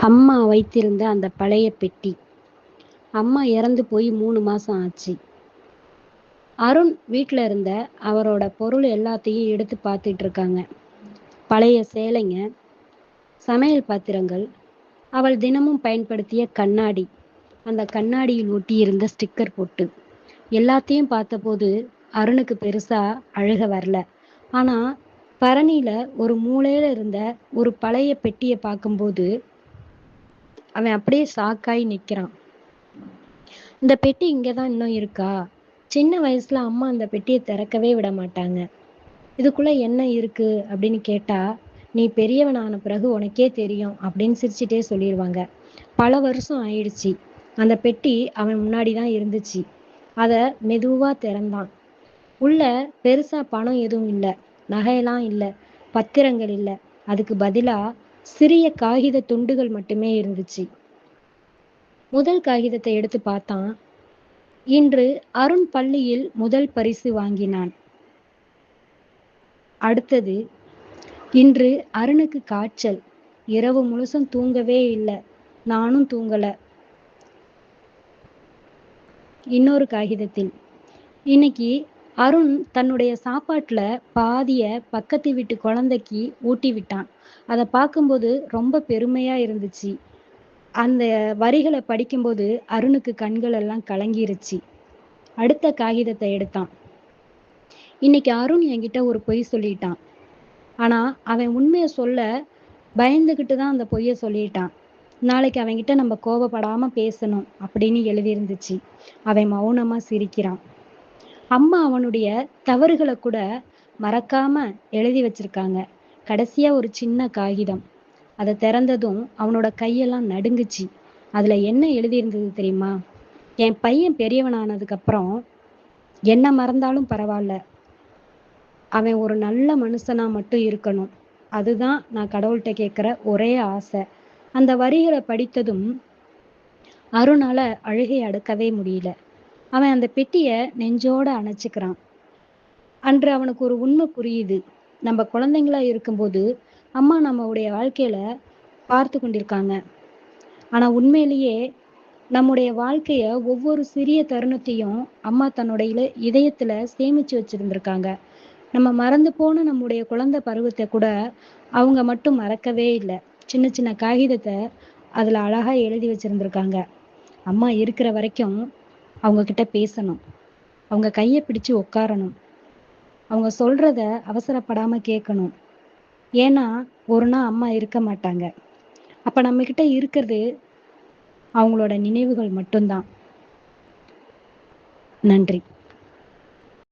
அம்மா வைத்திருந்த அந்த பழைய பெட்டி. அம்மா இறந்து போய் 3 மாசம் ஆச்சு. அருண் வீட்டில் இருந்த அவரோட பொருள் எல்லாத்தையும் எடுத்து பார்த்துட்டு இருக்காங்க. பழைய சேலைங்க, சமையல் பாத்திரங்கள், அவள் தினமும் பயன்படுத்திய கண்ணாடி, அந்த கண்ணாடியில் ஒட்டியிருந்த ஸ்டிக்கர் போட்டு எல்லாத்தையும் பார்த்தபோது அருணுக்கு பெருசா அழுக வரல. ஆனா பரணியில ஒரு மூலையில இருந்த ஒரு பழைய பெட்டியை பார்க்கும்போது அவன் அப்படியே ஷாக்காய் நிற்கிறான். இந்த பெட்டி இங்கே தான் இன்னும் இருக்கா? சின்ன வயசுல அம்மா அந்த பெட்டியை திறக்கவே விட மாட்டாங்க. இதுக்குள்ள என்ன இருக்கு அப்படின்னு கேட்டா, நீ பெரியவனான பிறகு உனக்கே தெரியும் அப்படின்னு சிரிச்சுட்டே சொல்லிடுவாங்க. பல வருஷம் ஆயிடுச்சு. அந்த பெட்டி அவன் முன்னாடி தான் இருந்துச்சு. அதை மெதுவா திறந்தான். உள்ள பெருசா பணம் எதுவும் இல்லை, நகையெல்லாம் இல்லை, பத்திரங்கள் இல்லை. அதுக்கு பதிலா சிறிய காகித துண்டுகள் மட்டுமே இருந்துச்சு. முதல் காகிதத்தை எடுத்து பார்த்தான். இன்று அருண் பள்ளியில் முதல் பரிசு வாங்கினான். அடுத்தது, இன்று அருணுக்கு காய்ச்சல், இரவு முழுசும் தூங்கவே இல்லை, நானும் தூங்கல. இன்னொரு காகிதத்தில், இன்னைக்கு அருண் தன்னுடைய சாப்பாட்டுல பாதிய பக்கத்து வீட்டு குழந்தைக்கு ஊட்டி விட்டான். அதை பார்க்கும்போது ரொம்ப பெருமையா இருந்துச்சு. அந்த வரிகளை படிக்கும்போது அருணுக்கு கண்கள் எல்லாம் கலங்கிருச்சு. அடுத்த காகிதத்தை எடுத்தான். இன்னைக்கு அருண் என்கிட்ட ஒரு பொய் சொல்லிட்டான். ஆனா அவன் உண்மையை சொல்ல பயந்துகிட்டு தான் அந்த பொய்யை சொல்லிட்டான். நாளைக்கு அவன்கிட்ட நம்ம கோபப்படாம பேசணும் அப்படின்னு எழுதியிருந்துச்சு. அவன் மௌனமா சிரிக்கிறான். அம்மா அவனுடைய தவறுகளை கூட மறக்காம எழுதி வச்சிருக்காங்க. கடைசியா ஒரு சின்ன காகிதம். அதை திறந்ததும் அவனோட கையெல்லாம் நடுங்குச்சு. அதுல என்ன எழுதியிருந்தது தெரியுமா? என் பையன் பெரியவனானதுக்கு அப்புறம் என்ன மறந்தாலும் பரவாயில்ல, அவன் ஒரு நல்ல மனுஷனா மட்டும் இருக்கணும். அதுதான் நான் கடவுள்கிட்ட கேட்குற ஒரே ஆசை. அந்த வரிகளை படித்ததும் அருணால அழுகை அடக்கவே முடியல. அவன் அந்த பெட்டியை நெஞ்சோட அணைச்சிக்கிறான். அன்று அவனுக்கு ஒரு உண்மை புரியுது. நம்ம குழந்தைங்களா இருக்கும்போது அம்மா நம்மளுடைய வாழ்க்கையில பார்த்து கொண்டிருக்காங்க. ஆனா உண்மையிலேயே நம்முடைய வாழ்க்கைய ஒவ்வொரு சிறிய தருணத்தையும் அம்மா தன்னுடைய இதயத்துல சேமிச்சு வச்சிருந்திருக்காங்க. நம்ம மறந்து போன நம்முடைய குழந்தை பருவத்தை கூட அவங்க மட்டும் மறக்கவே இல்லை. சின்ன சின்ன காகிதத்தை அதுல அழகா எழுதி வச்சிருந்திருக்காங்க. அம்மா இருக்கிற வரைக்கும் அவங்க கிட்ட பேசணும், அவங்க கையை பிடிச்சு உட்காரணும், அவங்க சொல்றத அவசரப்படாம கேட்கணும். ஏன்னா ஒரு நாள் அம்மா இருக்க மாட்டாங்க. அப்ப நம்ம கிட்ட இருக்கிறது அவங்களோட நினைவுகள் மட்டும்தான். நன்றி.